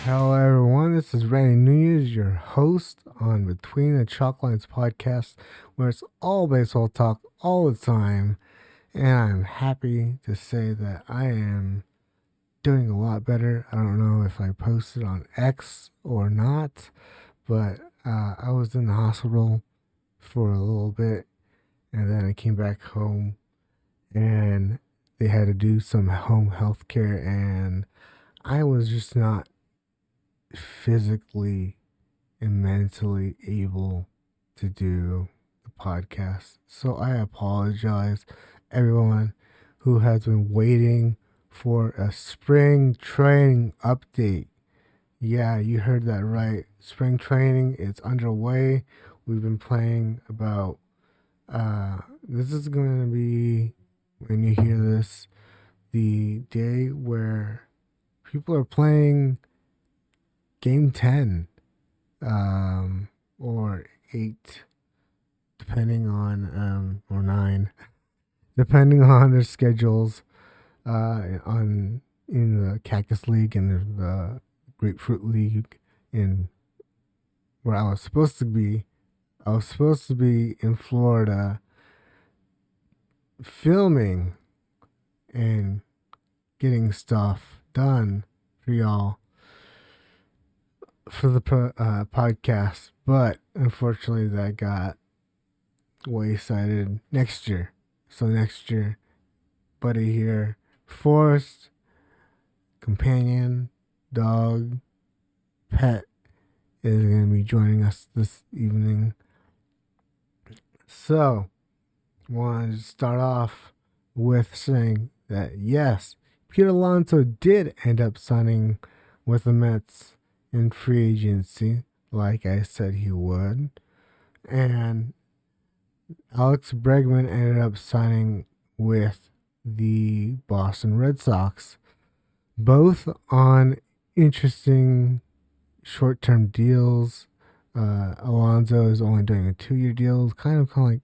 Hello, everyone. This is Randy Nuñez, your host on Between the Chalk Lines podcast, where it's all baseball talk all the time. And I'm happy to say that I am doing a lot better. I don't know if I posted on X or not, but I was in the hospital for a little bit, and then I came back home, and they had to do some home health care, and I was just not physically and mentally able to do the podcast. So I apologize, everyone who has been waiting for a spring training update. Yeah, you heard that right. Spring training is underway. We've been playing about, this is going to be, when you hear this, the day where people are playing game 10 or 8, depending on, or 9, depending on their schedules, on in the Cactus League and the Grapefruit League in where I was supposed to be. I was supposed to be in Florida filming and getting stuff done for y'all for the podcast, but unfortunately that got waysided next year. So next year, buddy here, Forrest, companion, dog, pet, is going to be joining us this evening. So, wanted to start off with saying that yes, Pete Alonso did end up signing with the Mets in free agency, like I said he would. And Alex Bregman ended up signing with the Boston Red Sox, both on interesting short-term deals. Alonso is only doing a 2-year deal, kind of like,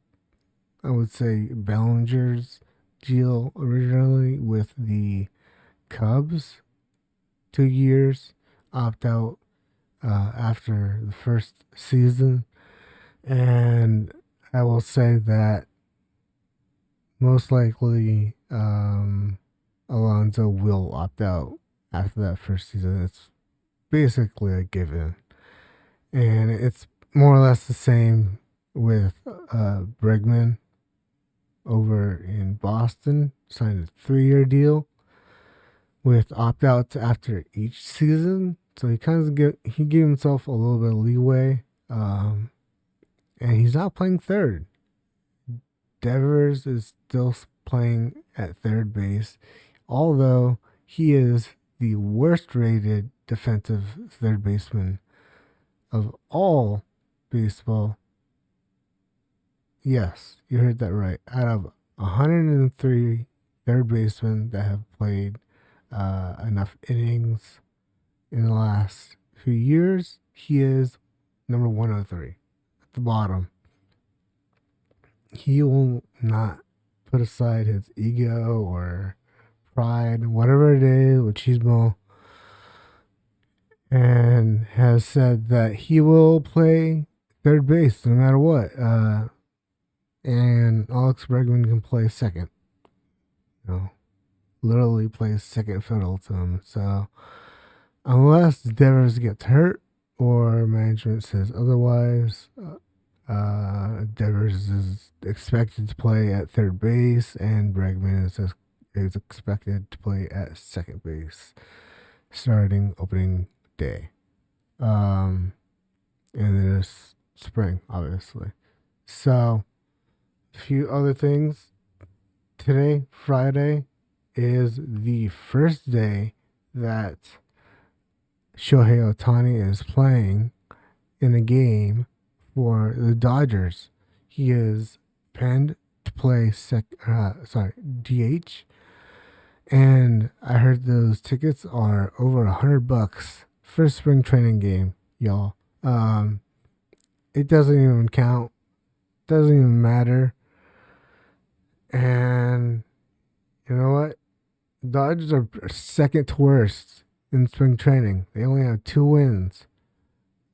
I would say, Bellinger's deal originally with the Cubs. 2 years, opt out after the first season. And I will say that most likely Alonso will opt out after that first season. It's basically a given. And it's more or less the same with Bregman over in Boston. Signed a 3-year deal with opt-outs after each season. So he gave himself a little bit of leeway. And he's not playing third. Devers is still playing at third base, although he is the worst rated defensive third baseman of all baseball. Yes, you heard that right. Out of 103 third basemen that have played enough innings in the last few years, he is number 103 at the bottom. He will not put aside his ego or pride, whatever it is, with Chismo, and has said that he will play third base no matter what. And Alex Bregman can play second. Literally plays second fiddle to him. So unless Devers gets hurt or management says otherwise, Devers is expected to play at third base, and Bregman is expected to play at second base starting opening day. And then it's spring, obviously. So, a few other things. Today, Friday, is the first day that Shohei Ohtani is playing in a game for the Dodgers. He is penned to play DH, and I heard those tickets are over $100 for a spring training game, y'all. It doesn't even count. Doesn't even matter. And you know what? Dodgers are second to worst in spring training. They only have 2 wins.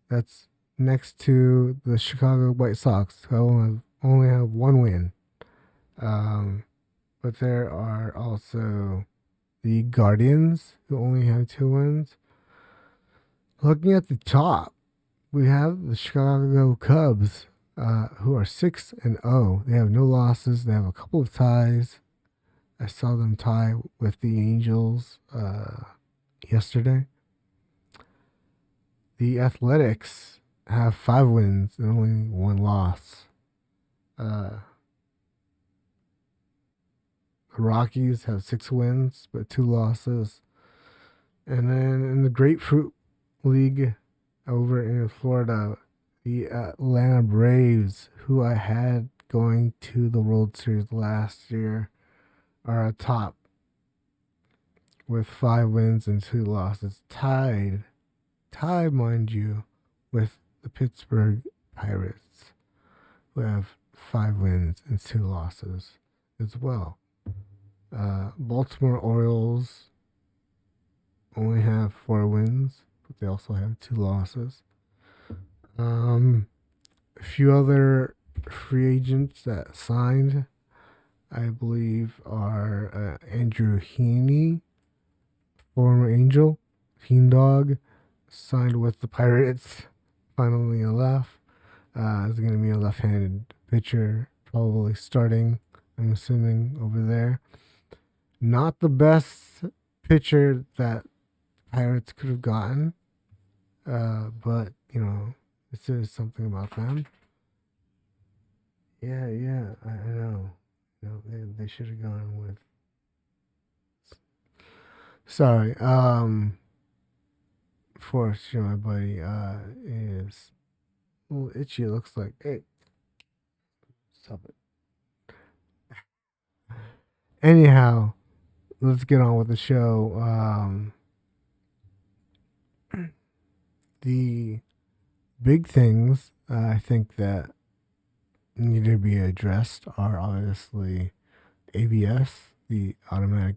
That's next to the Chicago White Sox, who only have 1 win. But there are also the Guardians, who only have 2 wins. Looking at the top, we have the Chicago Cubs, who are 6-0. They have no losses. They have a couple of ties. I saw them tie with the Angels yesterday. The Athletics have 5 wins and only 1 loss. The Rockies have 6 wins but 2 losses. And then in the Grapefruit League over in Florida, the Atlanta Braves, who I had going to the World Series last year, are atop with 5 wins and 2 losses. Tied, mind you, with the Pittsburgh Pirates, who have 5 wins and 2 losses as well. Baltimore Orioles only have 4 wins, but they also have 2 losses. A few other free agents that signed, I believe, are Andrew Heaney, former Angel, Teen Dog, signed with the Pirates. Finally, a left. Is going to be a left-handed pitcher, probably starting, I'm assuming, over there. Not the best pitcher that Pirates could have gotten, but it says something about them. Yeah, I know. They should have gone with. Sorry, Forrest, my buddy, is a little itchy. It looks like. Hey, stop it. Anyhow, let's get on with the show. The big things I think that need to be addressed are obviously ABS, the automatic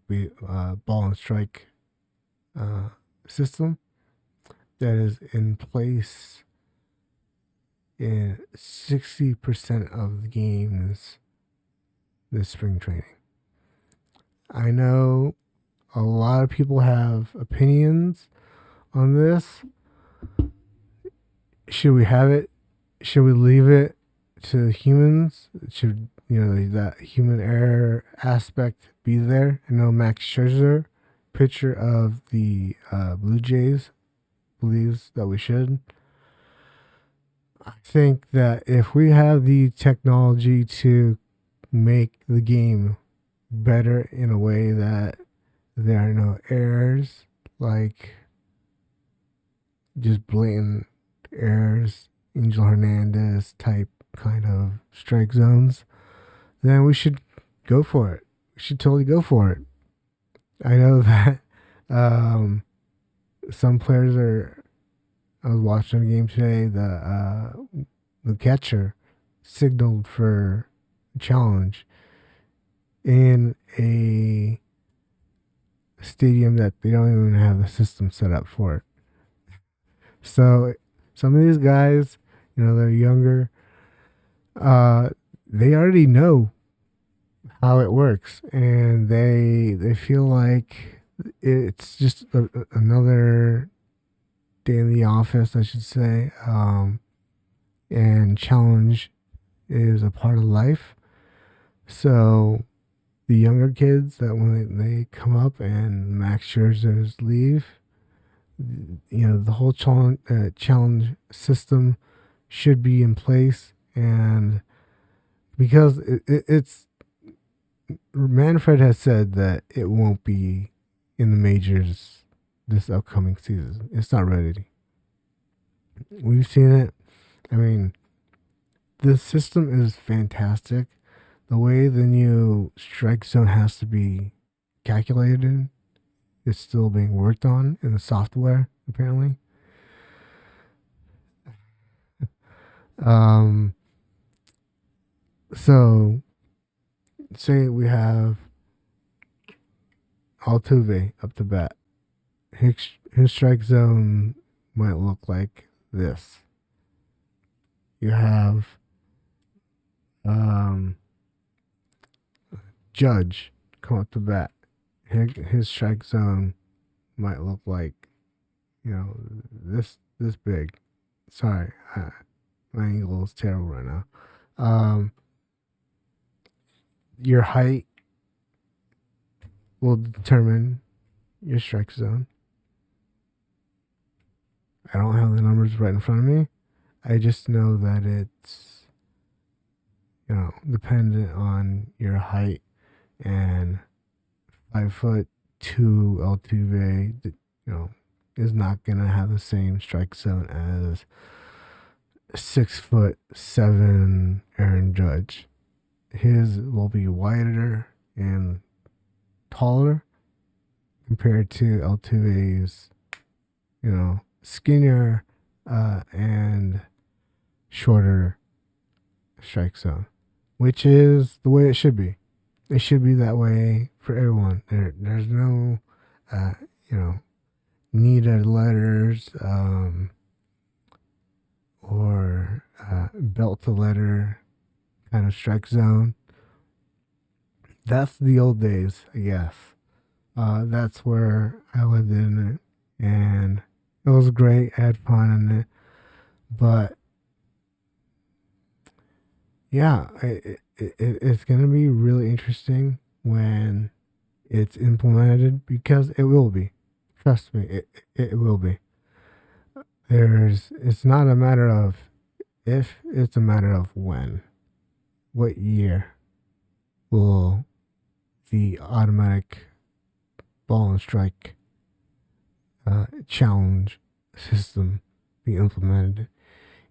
ball and strike system that is in place in 60% of the games this spring training. I know a lot of people have opinions on this. Should we have it? Should we leave it to humans? Should that human error aspect be there? I know Max Scherzer, pitcher of the Blue Jays, believes that we should. I think that if we have the technology to make the game better in a way that there are no errors, like just blatant errors, Angel Hernandez type kind of strike zones, then we should go for it. We should totally go for it. I know that some players are. I was watching a game today. The catcher signaled for a challenge in a stadium that they don't even have the system set up for it. So some of these guys, they're younger. They already know how it works, and they feel like it's just another day in the office, I should say. And challenge is a part of life. So the younger kids, that when they come up and Max Scherzer's leave, the whole challenge system should be in place. And because it's Manfred has said that it won't be in the majors this upcoming season. It's not ready. We've seen it. I mean, the system is fantastic. The way the new strike zone has to be calculated is still being worked on in the software, apparently. So, say we have Altuve up to bat. his strike zone might look like this. You have um, Judge come up to bat. His strike zone might look like, this big. Sorry, my angle is terrible right now. Your height will determine your strike zone. I don't have the numbers right in front of me. I just know that it's, dependent on your height, and 5'2" Altuve, is not gonna have the same strike zone as 6'7" Aaron Judge. His will be wider and taller compared to Altuve's, skinnier and shorter strike zone, which is the way it should be. It should be that way for everyone. There's no, uh, you know, needed letters or belt to letter kind of strike zone. That's the old days, I guess. That's where I lived in it, and it was great. I had fun in it, but yeah, it's gonna be really interesting when it's implemented, because it will be. Trust me, it will be. It's not a matter of if, it's a matter of when. What year will the automatic ball and strike challenge system be implemented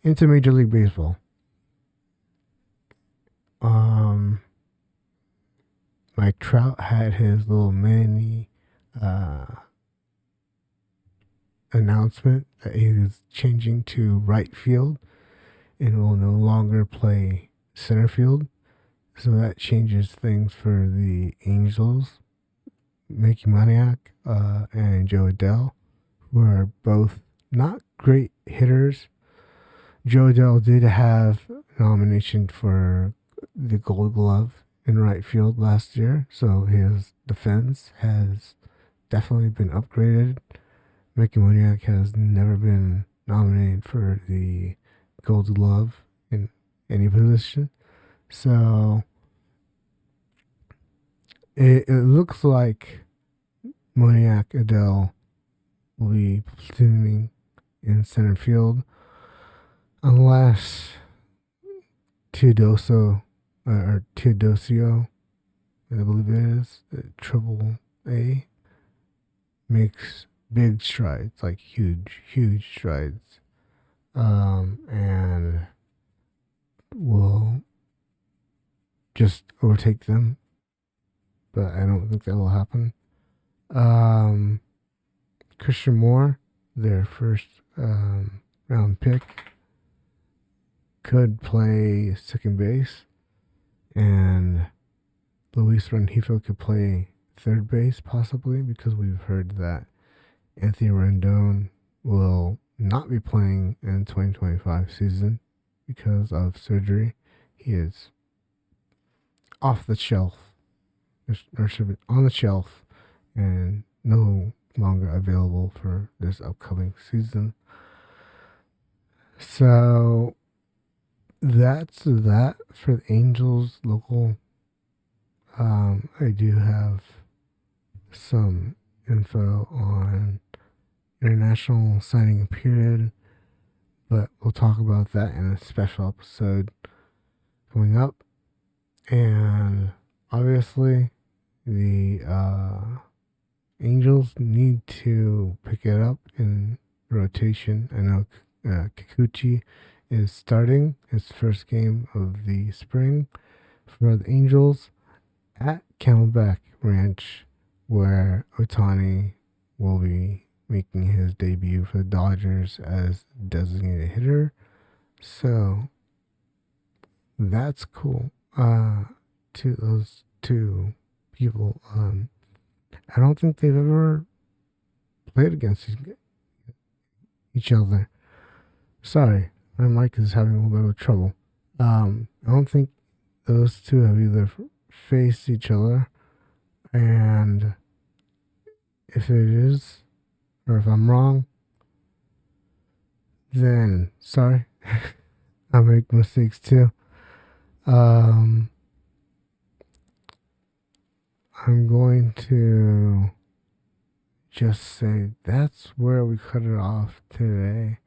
into Major League Baseball? Mike Trout had his little mini uh, announcement that he is changing to right field and will no longer play center field. So that changes things for the Angels, Mickey Moniak and Joe Adell, who are both not great hitters. Joe Adell did have nomination for the Gold Glove in right field last year, so his defense has definitely been upgraded. Mickey Moniak has never been nominated for the Gold Glove in any position, so it looks like Moniak Adele will be platooning in center field, unless Teodosio, I believe it is, Triple A, makes big strides, like huge strides, and will just overtake them. But I don't think that will happen. Christian Moore, their first round pick, could play second base, and Luis Rengifo could play third base, possibly, because we've heard that Anthony Rendon will not be playing in the 2025 season because of surgery. He is off the shelf, or should be on the shelf, and no longer available for this upcoming season. So that's that for the Angels local. I do have some info on international signing period, but we'll talk about that in a special episode coming up. And obviously, the Angels need to pick it up in rotation. I know Kikuchi is starting his first game of the spring for the Angels at Camelback Ranch, where Ohtani will be making his debut for the Dodgers as designated hitter. So that's cool. To those two people, I don't think they've ever played against each other. Sorry, my mic is having a little bit of trouble. I don't think those two have either faced each other, and if it is, or if I'm wrong, then sorry. I make mistakes too. I'm going to just say that's where we cut it off today.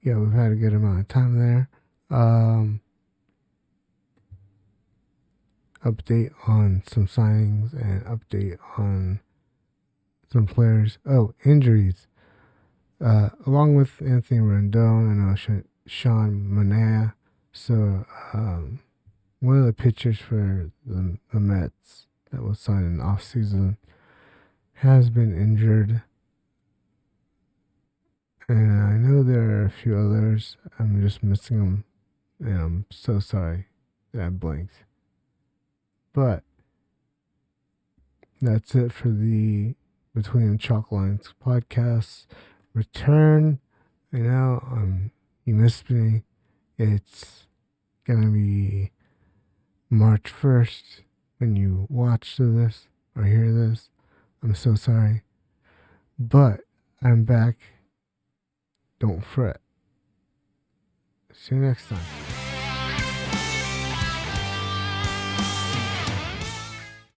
Yeah, we've had a good amount of time there. Update on some signings and update on some players. Oh, injuries. Along with Anthony Rendon and Sean Manaea. So, one of the pitchers for the Mets that was signed in the offseason has been injured. And I know there are a few others. I'm just missing them. And I'm so sorry that I blanked. But that's it for the Between the Chalk Lines podcast return. I know you missed me. It's going to be March 1st when you watch this or hear this. I'm so sorry. But I'm back. Don't fret. See you next time.